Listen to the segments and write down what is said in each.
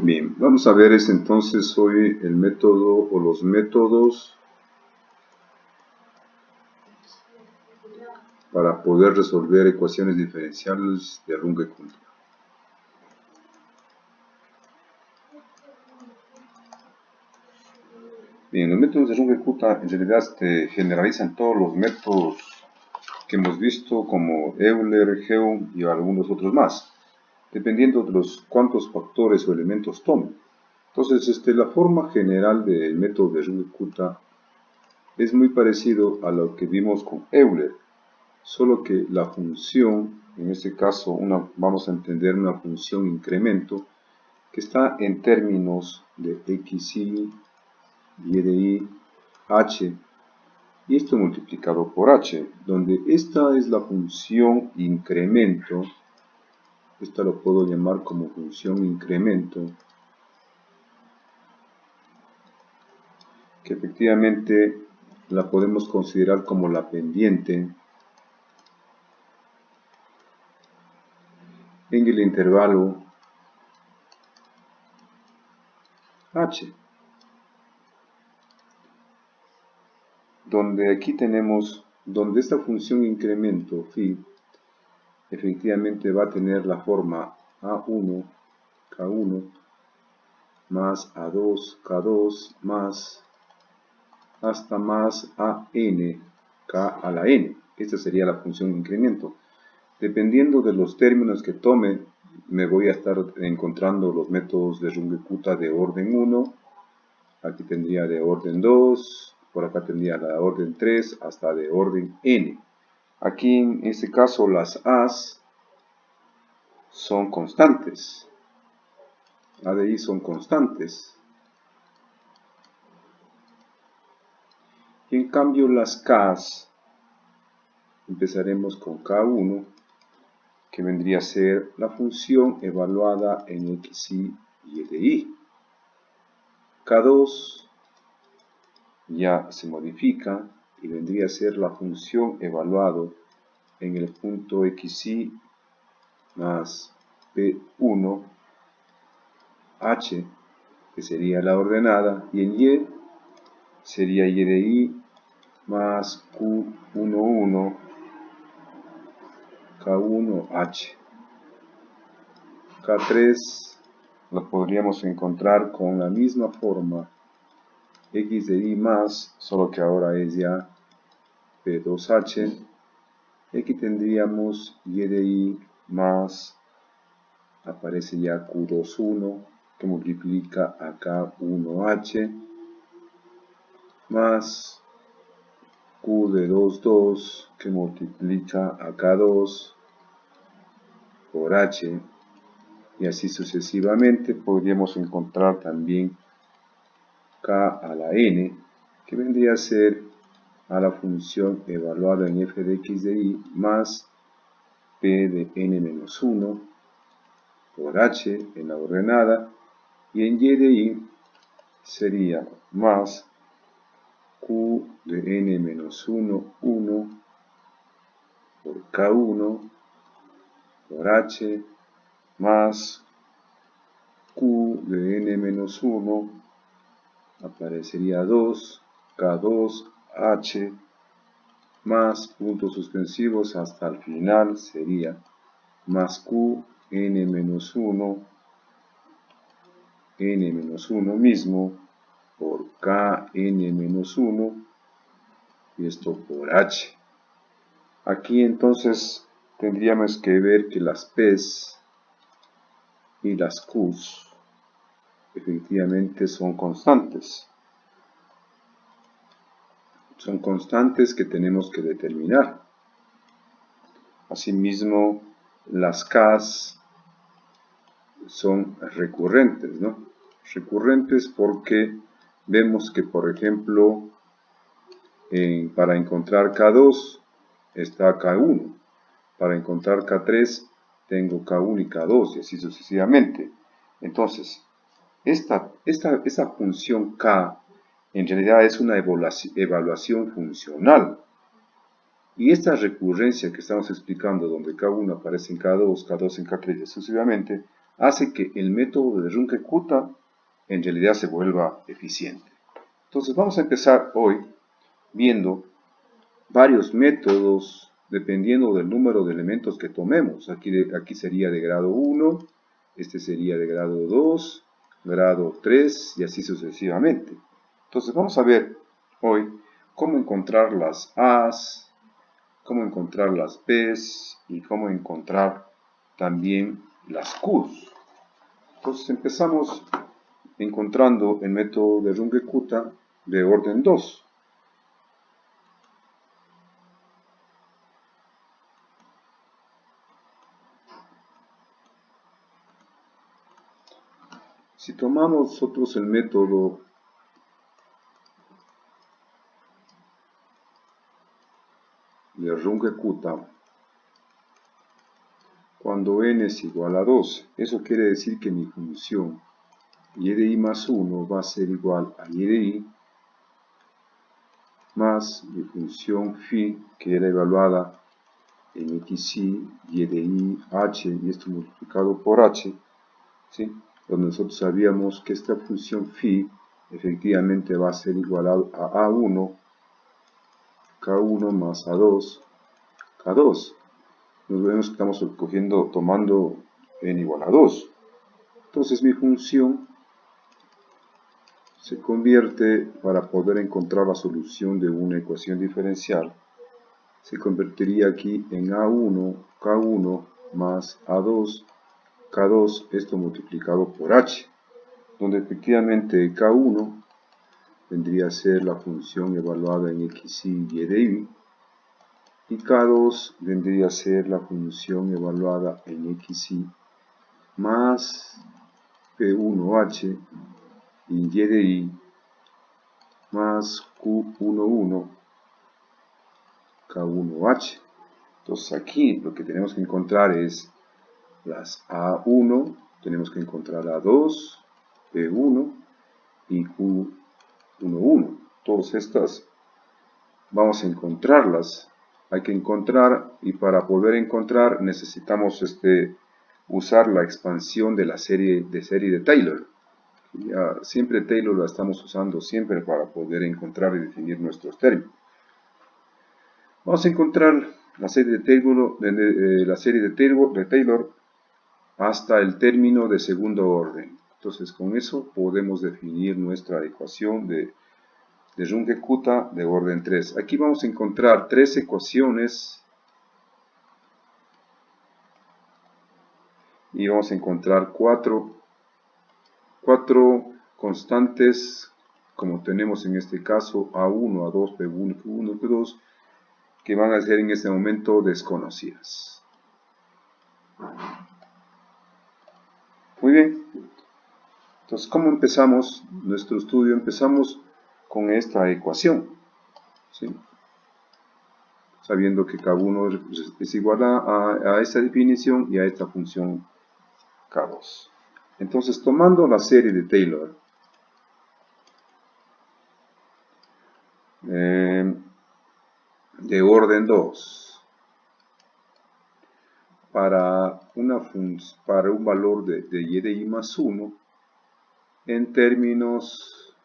Bien, vamos a ver entonces hoy el método o los métodos para poder resolver ecuaciones diferenciales de Runge-Kutta. Bien, los métodos de Runge-Kutta en realidad generalizan todos los métodos que hemos visto como Euler, Geum y algunos otros más, dependiendo de los cuántos factores o elementos tomen. Entonces, la forma general del método de Runge-Kutta es muy parecido a lo que vimos con Euler, solo que la función, en este caso vamos a entender una función incremento, que está en términos de xi, y de i, h, y esto multiplicado por h, donde esta es la función incremento, esta lo puedo llamar como función incremento, que efectivamente la podemos considerar como la pendiente en el intervalo h, donde aquí tenemos, donde esta función incremento phi efectivamente va a tener la forma a1, k1, más a2, k2, más hasta más an, k a la n. Esta sería la función incremento. Dependiendo de los términos que tome, me voy a estar encontrando los métodos de Runge-Kutta de orden 1, aquí tendría de orden 2, por acá tendría la de orden 3, hasta de orden n. Aquí en este caso las a's son constantes, a de i son constantes, y en cambio las k's, empezaremos con k1, que vendría a ser la función evaluada en xi y de i. K2 ya se modifica y vendría a ser la función evaluado en el punto xi más p1 h, que sería la ordenada, y en y sería y de i más q11 k1h. K3 lo podríamos encontrar con la misma forma, x de i más, solo que ahora es ya p2h. Aquí tendríamos y de i más, aparece ya q21, que multiplica a k1h, más q de 2 que multiplica a k2 por h, y así sucesivamente. Podríamos encontrar también k a la n, que vendría a ser a la función evaluada en f de x de i más p de n-1 por h en la ordenada, y en y de i sería más q de n-1, 1 por k1 por h más q de n-1, aparecería 2, k2, h, más puntos suspensivos hasta el final sería más q n-1, n-1 mismo por kn-1, y esto por h. Aquí entonces tendríamos que ver que las p's y las q's efectivamente son constantes. Son constantes que tenemos que determinar. Asimismo, las k's son recurrentes, ¿no? Recurrentes porque vemos que, por ejemplo, para encontrar K2 está K1, para encontrar K3 tengo K1 y K2, y así sucesivamente. Entonces, esta función K en realidad es una evaluación funcional. Y esta recurrencia que estamos explicando, donde K1 aparece en K2, K2 en K3 y sucesivamente, hace que el método de Runge-Kutta en realidad se vuelva eficiente. Entonces vamos a empezar hoy viendo varios métodos dependiendo del número de elementos que tomemos. Aquí sería de grado 1, este sería de grado 2, grado 3 y así sucesivamente. Entonces vamos a ver hoy cómo encontrar las A's, cómo encontrar las B's y cómo encontrar también las Q's. Entonces empezamos encontrando el método de Runge-Kutta de orden 2. Si tomamos nosotros el método de Runge-Kutta, cuando n es igual a 2, eso quiere decir que mi función y de i más 1 va a ser igual a y de i más mi función phi, que era evaluada en xi, y de i, h, y esto multiplicado por h, ¿sí? Donde nosotros sabíamos que esta función phi efectivamente va a ser igual a a1, k1 más a2, k2. Nos vemos que estamos tomando n igual a 2. Entonces mi función se convierte, para poder encontrar la solución de una ecuación diferencial, se convertiría aquí en A1, K1 más A2, K2, esto multiplicado por H, donde efectivamente K1 vendría a ser la función evaluada en xi y de i, y K2 vendría a ser la función evaluada en xi más P1h y de i más Q11 K1h. Entonces aquí lo que tenemos que encontrar es las A1, tenemos que encontrar A2, P1 y Q11. Todas estas vamos a encontrarlas. Hay que encontrar, y para poder encontrar necesitamos usar la expansión de la serie de Taylor. Siempre Taylor la estamos usando siempre para poder encontrar y definir nuestros términos. Vamos a encontrar la serie de Taylor hasta el término de segundo orden. Entonces con eso podemos definir nuestra ecuación de Runge-Kutta de orden 3. Aquí vamos a encontrar tres ecuaciones y vamos a encontrar cuatro constantes, como tenemos en este caso A1, A2, P1, Q1, Q2, que van a ser en este momento desconocidas. Muy bien. Entonces, ¿cómo empezamos nuestro estudio? Empezamos con esta ecuación, ¿sí? Sabiendo que K1 es igual a esta definición y a esta función K2. Entonces, tomando la serie de Taylor, de orden 2, para un valor de y de i más 1, en términos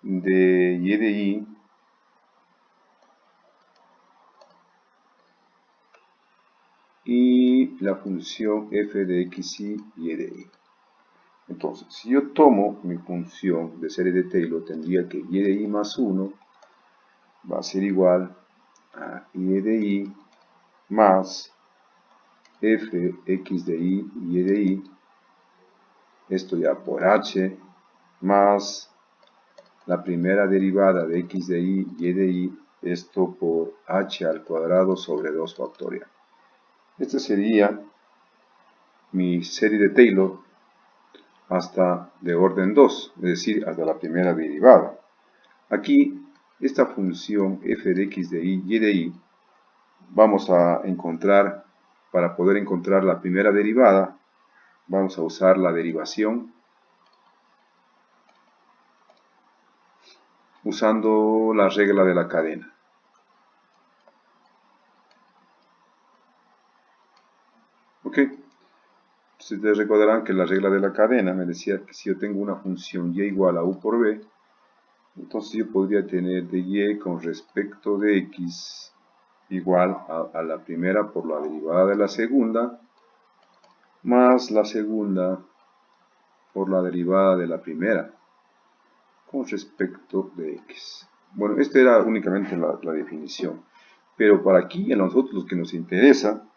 de y de i y la función f de xi y de i. Entonces, si yo tomo mi función de serie de Taylor, tendría que y de i más 1 va a ser igual a y de i más f x de i y de i, esto ya por h, más la primera derivada de x de i y de i, esto por h al cuadrado sobre 2 factorial. Esta sería mi serie de Taylor hasta de orden 2, es decir, hasta la primera derivada. Aquí, esta función f de x de i y de i, vamos a encontrar, para poder encontrar la primera derivada, vamos a usar la derivación usando la regla de la cadena. ¿Ok? Si ustedes recordarán que la regla de la cadena me decía que si yo tengo una función y igual a u por b, entonces yo podría tener de y con respecto de x igual a la primera por la derivada de la segunda, más la segunda por la derivada de la primera con respecto de x. Bueno, esta era únicamente la definición. Pero para aquí, a nosotros lo que nos interesa,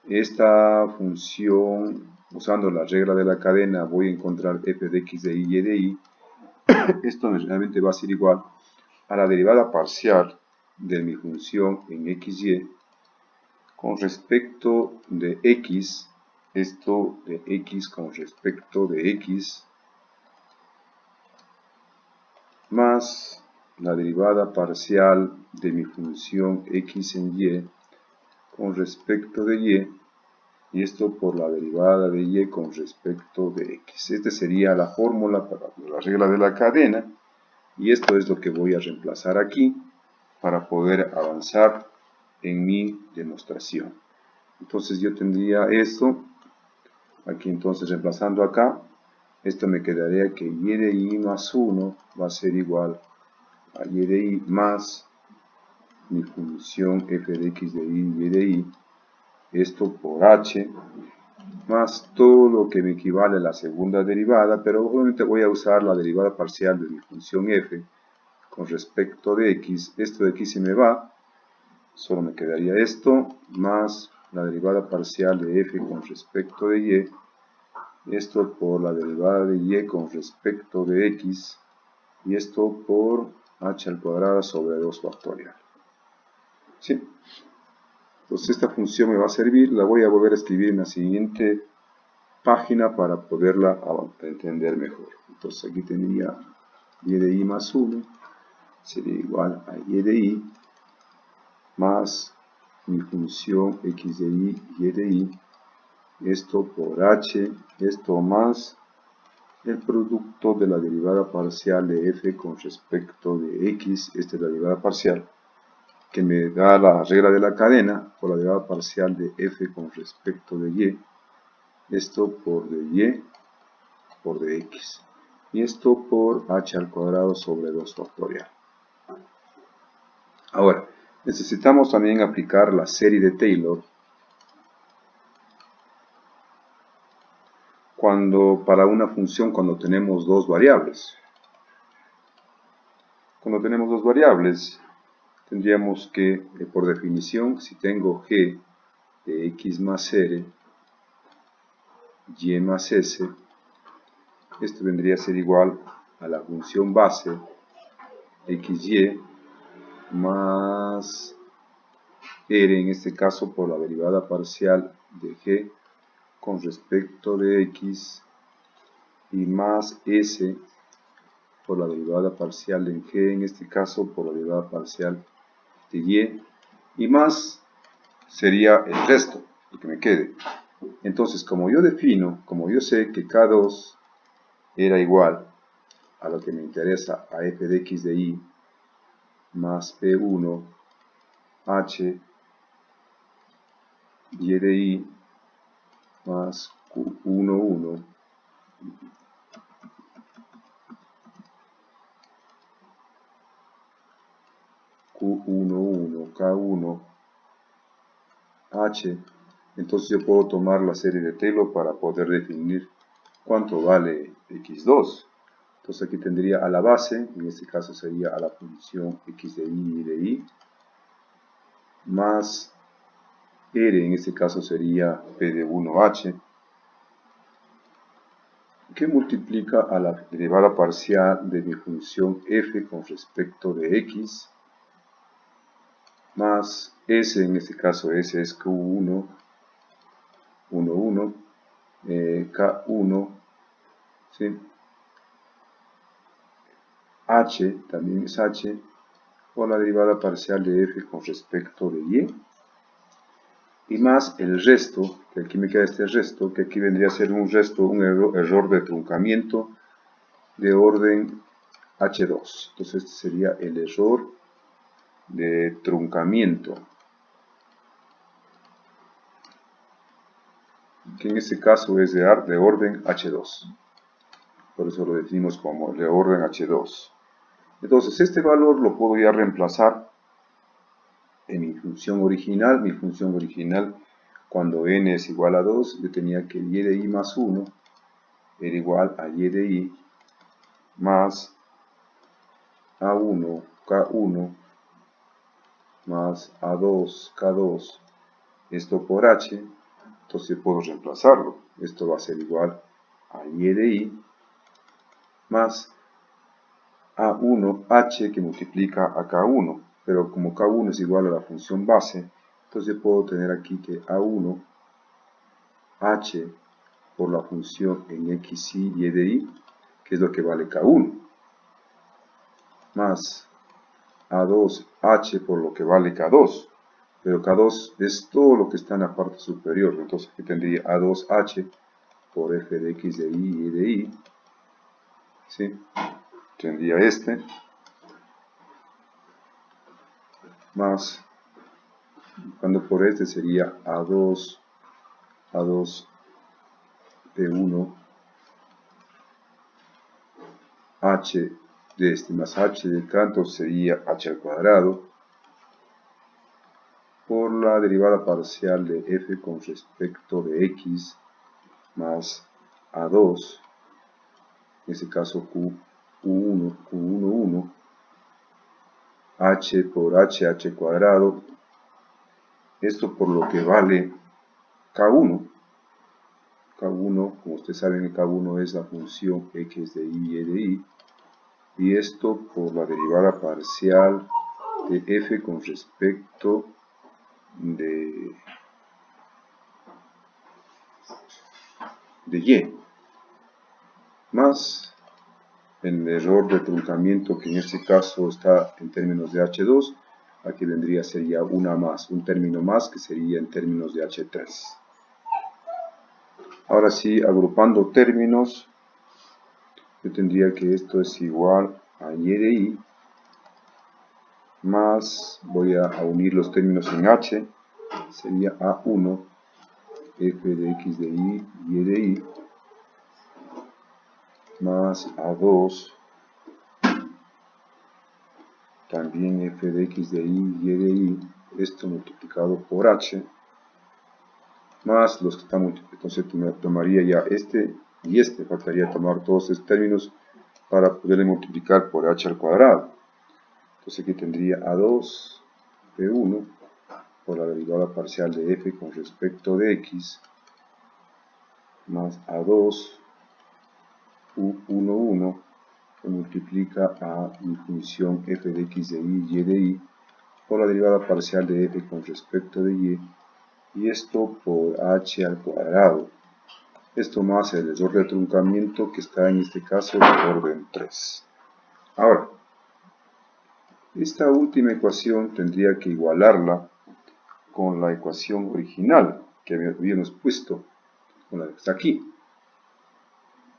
esta función, usando la regla de la cadena, voy a encontrar f de x de y de y. Esto realmente va a ser igual a la derivada parcial de mi función en xy con respecto de x, esto de x con respecto de x, más la derivada parcial de mi función x en y con respecto de y esto por la derivada de y con respecto de x. Esta sería la fórmula para la regla de la cadena, y esto es lo que voy a reemplazar aquí para poder avanzar en mi demostración. Entonces yo tendría esto, aquí entonces reemplazando acá, esto me quedaría que y de y más 1 va a ser igual a y de y más mi función f de x de y de y, esto por h, más todo lo que me equivale a la segunda derivada, pero obviamente voy a usar la derivada parcial de mi función f con respecto de x. Esto de aquí se me va, solo me quedaría esto, más la derivada parcial de f con respecto de y, esto por la derivada de y con respecto de x, y esto por h al cuadrado sobre 2 factorial. ¿Sí? Entonces esta función me va a servir, la voy a volver a escribir en la siguiente página para poderla entender mejor. Entonces aquí tendría y de y más 1, sería igual a y de y, más mi función x de y de y, esto por h, esto más el producto de la derivada parcial de f con respecto de x, esta es la derivada parcial, que me da la regla de la cadena por la derivada parcial de f con respecto de y, esto por de y por de x, y esto por h al cuadrado sobre 2 factorial. Ahora, necesitamos también aplicar la serie de Taylor para una función cuando tenemos dos variables. Cuando tenemos dos variables, tendríamos que, por definición, si tengo g de x más r, y más s, esto vendría a ser igual a la función base xy más r, en este caso por la derivada parcial de g con respecto de x, y más s por la derivada parcial de g, en este caso por la derivada parcial de y más sería el resto, lo que me quede. Entonces, como yo defino, como yo sé que k2 era igual a lo que me interesa, a f de x de y más p1 h y de y más q11 q11 k1 h, entonces yo puedo tomar la serie de Taylor para poder definir cuánto vale x2. Entonces aquí tendría a la base, en este caso sería a la función x de y, más r, en este caso sería p de 1h, que multiplica a la derivada parcial de mi función f con respecto de x, más s, en este caso s es q1, k1, ¿sí? h también es h, por la derivada parcial de f con respecto de y más el resto, que aquí me queda este resto, que aquí vendría a ser un resto, un error de truncamiento de orden h2. Entonces este sería el error de truncamiento. que en este caso es de orden H2. Por eso lo definimos como de orden H2. Entonces este valor lo puedo ya reemplazar en mi función original. Mi función original, cuando n es igual a 2, yo tenía que y de i más 1 era igual a y de i más a1 k1 más a2 k2, esto por h. Entonces puedo reemplazarlo. Esto va a ser igual a y de i más a1h que multiplica a k1. Pero como k1 es igual a la función base, entonces puedo tener aquí que a1h por la función en x y de i, que es lo que vale k1, más a2h por lo que vale k2. Pero k2 es todo lo que está en la parte superior. Entonces aquí tendría a2h por f de x de i y de i. ¿Sí? Tendría este más, cuando por este sería a2 p1 h de este más h de tanto sería h al cuadrado por la derivada parcial de f con respecto de x más a2, en este caso q1 h por h cuadrado, esto por lo que vale k1. K1, como ustedes saben, K1 es la función x de i y de i, y esto por la derivada parcial de f con respecto de y, más el error de truncamiento, que en este caso está en términos de h2, aquí vendría sería una más, un término más que sería en términos de h3. Ahora sí, agrupando términos, yo tendría que esto es igual a y de i más, voy a unir los términos en h, sería a1 f de x de i y de i más a2 también f de x de i y de i, esto multiplicado por h, más los que están multiplicados. Entonces tomaría ya este y este, faltaría tomar todos estos términos para poderle multiplicar por h al cuadrado. Entonces aquí tendría a2 p1 por la derivada parcial de f con respecto de x más a2 u11 que multiplica a mi función f de x de i y de i por la derivada parcial de f con respecto de y esto por h al cuadrado. Esto más el error de truncamiento, que está en este caso de orden 3. Ahora, esta última ecuación tendría que igualarla con la ecuación original que habíamos puesto, con la que está aquí.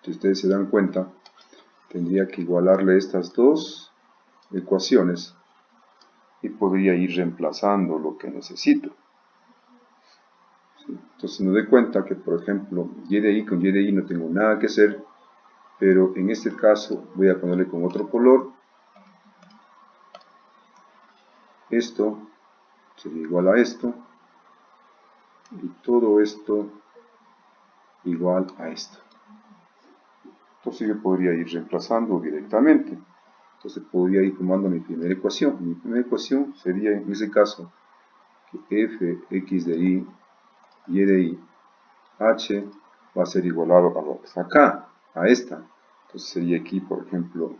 Si ustedes se dan cuenta, tendría que igualarle estas dos ecuaciones y podría ir reemplazando lo que necesito. ¿Sí? Entonces me doy cuenta que, por ejemplo, y de i con y de i no tengo nada que hacer, pero en este caso voy a ponerle con otro color. Esto sería igual a esto, y todo esto igual a esto. Entonces yo podría ir reemplazando directamente. Entonces podría ir tomando mi primera ecuación. Mi primera ecuación sería en ese caso que f x de i y de i h va a ser igualado a lo que está acá, a esta. Entonces sería aquí, por ejemplo,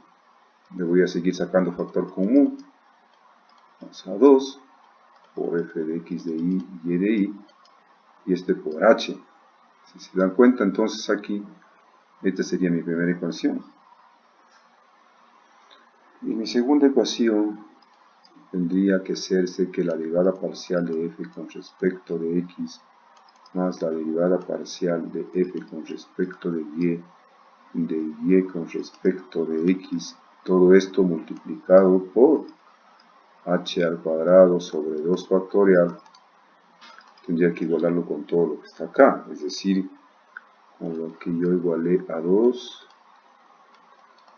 le voy a seguir sacando factor común, más a 2 por f de x de i y de i, y este por h. Si se dan cuenta, entonces aquí, esta sería mi primera ecuación. Y mi segunda ecuación tendría que serse que la derivada parcial de f con respecto de x más la derivada parcial de f con respecto de y con respecto de x, todo esto multiplicado por h al cuadrado sobre 2 factorial tendría que igualarlo con todo lo que está acá, es decir, con lo que yo igualé a 2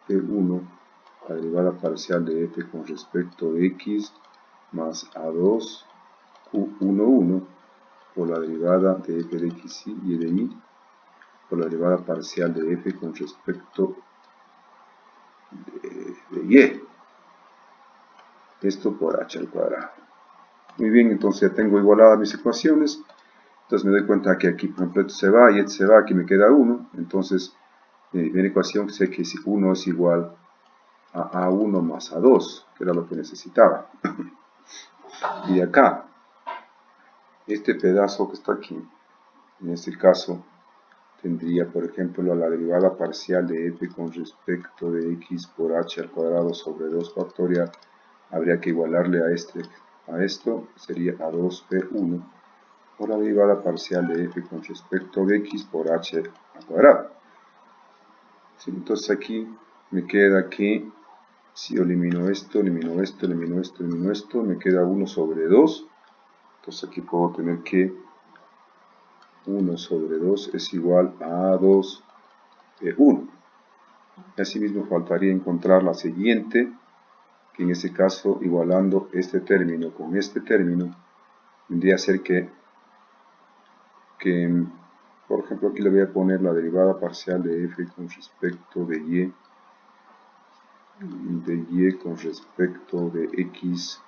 P1, la derivada parcial de f con respecto de x, más a2 Q11 por la derivada de f de x y de y, por la derivada parcial de f con respecto de y. Esto por h al cuadrado. Muy bien, entonces ya tengo igualadas mis ecuaciones. Entonces me doy cuenta que aquí, por ejemplo, esto se va y esto se va, aquí me queda 1. Entonces, mi ecuación sé que 1 es igual a A1 más A2, que era lo que necesitaba. Y acá, este pedazo que está aquí, en este caso, tendría, por ejemplo, la derivada parcial de f con respecto de x por h al cuadrado sobre 2 factorial. Habría que igualarle a esto, sería a2p1 por la derivada parcial de f con respecto de x por h al cuadrado. ¿Sí? Entonces aquí me queda que si yo elimino esto, elimino esto, elimino esto, elimino esto, me queda 1 sobre 2. Entonces aquí puedo tener que 1 sobre 2 es igual a 2p1. Asimismo faltaría encontrar la siguiente, que en este caso, igualando este término con este término, vendría a ser que por ejemplo, aquí le voy a poner la derivada parcial de f con respecto de y con respecto de x,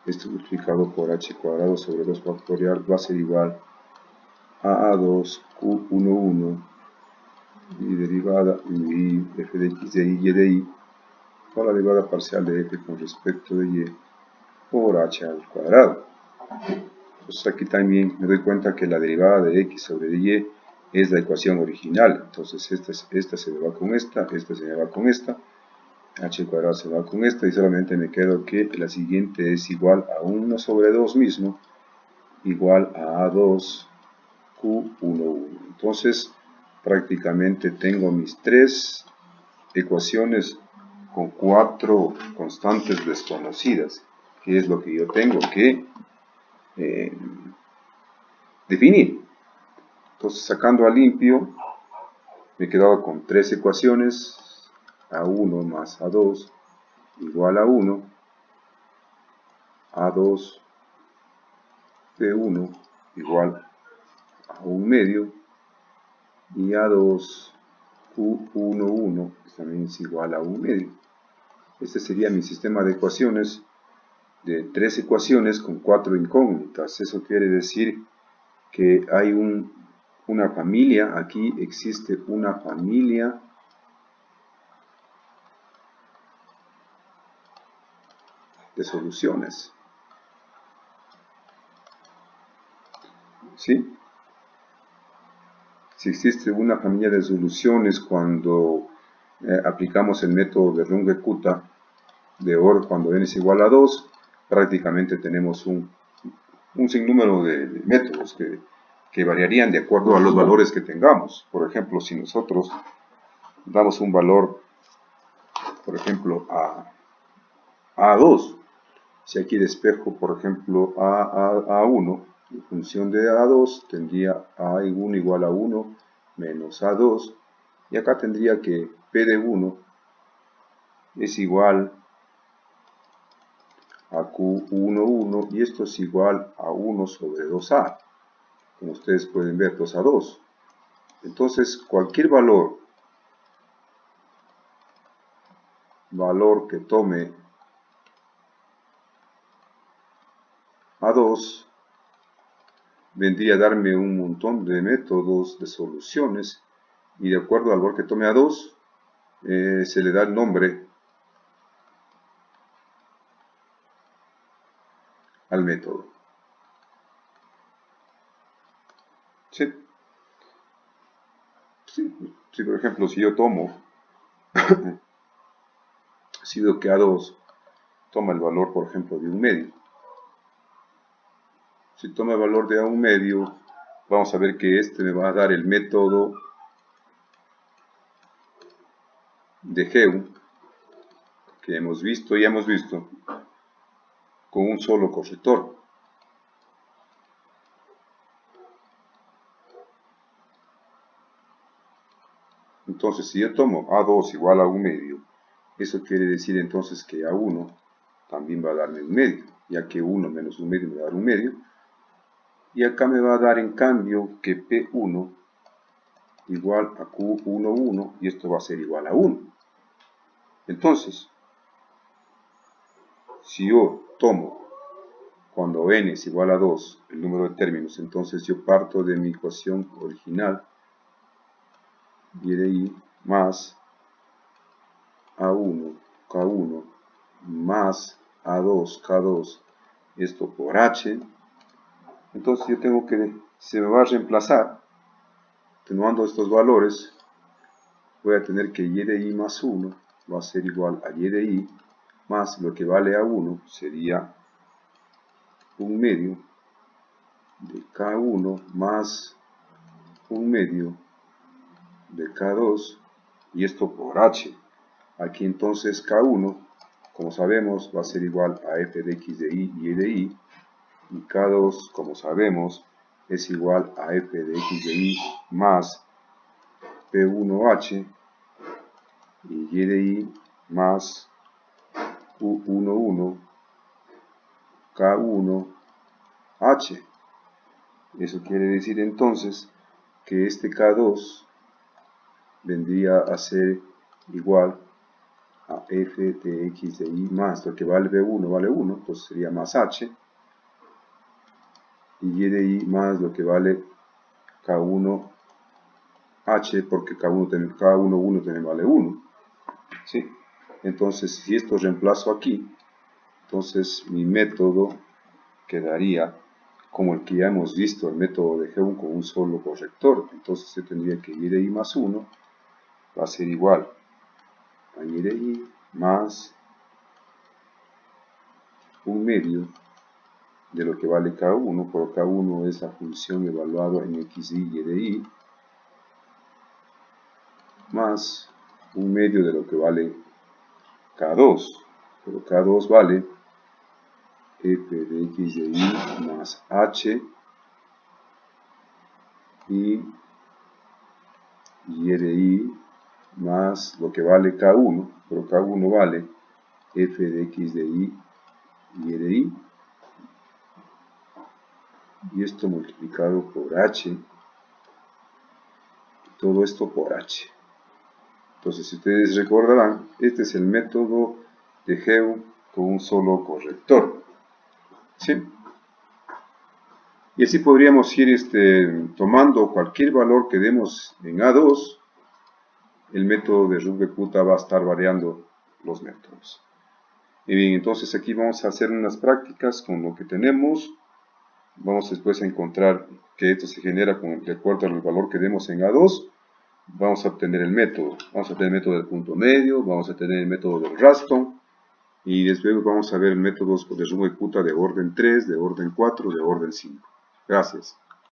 esto multiplicado por h cuadrado sobre 2 factorial va a ser igual a a2q11 y derivada y f de x de y de y por la derivada parcial de f con respecto de y por h al cuadrado. Entonces aquí también me doy cuenta que la derivada de x sobre y es la ecuación original. Entonces esta se me va con esta se me va con esta, h cuadrado se va con esta y solamente me quedo que la siguiente es igual a 1 sobre 2 mismo, igual a a2q11. Entonces prácticamente tengo mis tres ecuaciones con 4 constantes desconocidas, que es lo que yo tengo que definir. Entonces, sacando a limpio, me he quedado con tres ecuaciones, a1 más a2 igual a 1, a2 p1 igual a 1 medio, y a2 q11 también es igual a 1 medio. Este sería mi sistema de ecuaciones de tres ecuaciones con 4 incógnitas. Eso quiere decir que hay una familia, aquí existe una familia de soluciones. ¿Sí? Si existe una familia de soluciones cuando aplicamos el método de Runge-Kutta de OR cuando n es igual a 2, prácticamente tenemos un sinnúmero de métodos que variarían de acuerdo a los valores que tengamos. Por ejemplo, si nosotros damos un valor, por ejemplo, a 2, si aquí despejo, por ejemplo, a 1, en función de a2 tendría a1 igual a 1 menos a2, y acá tendría que p de 1 es igual a q11, y esto es igual a 1 sobre 2a, como ustedes pueden ver, 2 a 2. Entonces, cualquier valor que tome a 2 vendría a darme un montón de métodos de soluciones, y de acuerdo al valor que tome a 2 se le da el nombre al método. ¿Sí? Sí, por ejemplo, si yo tomo, si veo que A2 toma el valor, por ejemplo, de 1 medio. Si toma el valor de A1 medio, vamos a ver que este me va a dar el método de Heu, que ya hemos visto, con un solo corrector. Entonces, si yo tomo A2 igual a 1 medio, eso quiere decir entonces que A1 también va a darme 1 medio, ya que 1 menos 1 medio me va a dar 1 medio. Y acá me va a dar en cambio que P1 igual a Q11 y esto va a ser igual a 1. Entonces, si yo tomo cuando n es igual a 2 el número de términos, entonces yo parto de mi ecuación original y de ahí más A1 K1 más A2 K2, esto por H. Entonces yo tengo que, se me va a reemplazar, atenuando estos valores, voy a tener que y de i más 1 va a ser igual a y de i más lo que vale a 1 sería 1 medio de K1 más 1 medio de K2 y esto por H. Aquí entonces K1, como sabemos, va a ser igual a f de x de y de i, y K2, como sabemos, es igual a f de x de y más P1H y de i más Q11 K1H. Eso quiere decir entonces que este K2 vendría a ser igual a f de x de y más lo que vale B1 vale 1, entonces sería más H, y de i más lo que vale K1H, porque K11 también vale 1. ¿Sí? Entonces, si esto reemplazo aquí, entonces mi método quedaría como el que ya hemos visto, el método de Heum con un solo corrector. Entonces yo tendría que y de i más 1 va a ser igual a y de i más 1 medio de lo que vale K1, por K1 es la función evaluada en x y de i, más 1 medio de lo que vale K2, pero K2 vale f de x de y más h y de i más lo que vale K1, pero K1 vale f de x de y de i, y esto multiplicado por h, todo esto por h. Entonces, si ustedes recordarán, este es el método de Heum con un solo corrector. ¿Sí? Y así podríamos ir tomando cualquier valor que demos en A2, el método de Runge-Kutta va a estar variando los métodos. Y bien, entonces aquí vamos a hacer unas prácticas con lo que tenemos. Vamos después a encontrar que esto se genera de acuerdo al valor que demos en A2. Vamos a obtener el método. Vamos a tener el método del punto medio, vamos a tener el método del Raston, y después vamos a ver métodos de Runge-Kutta de orden 3, de orden 4, de orden 5. Gracias.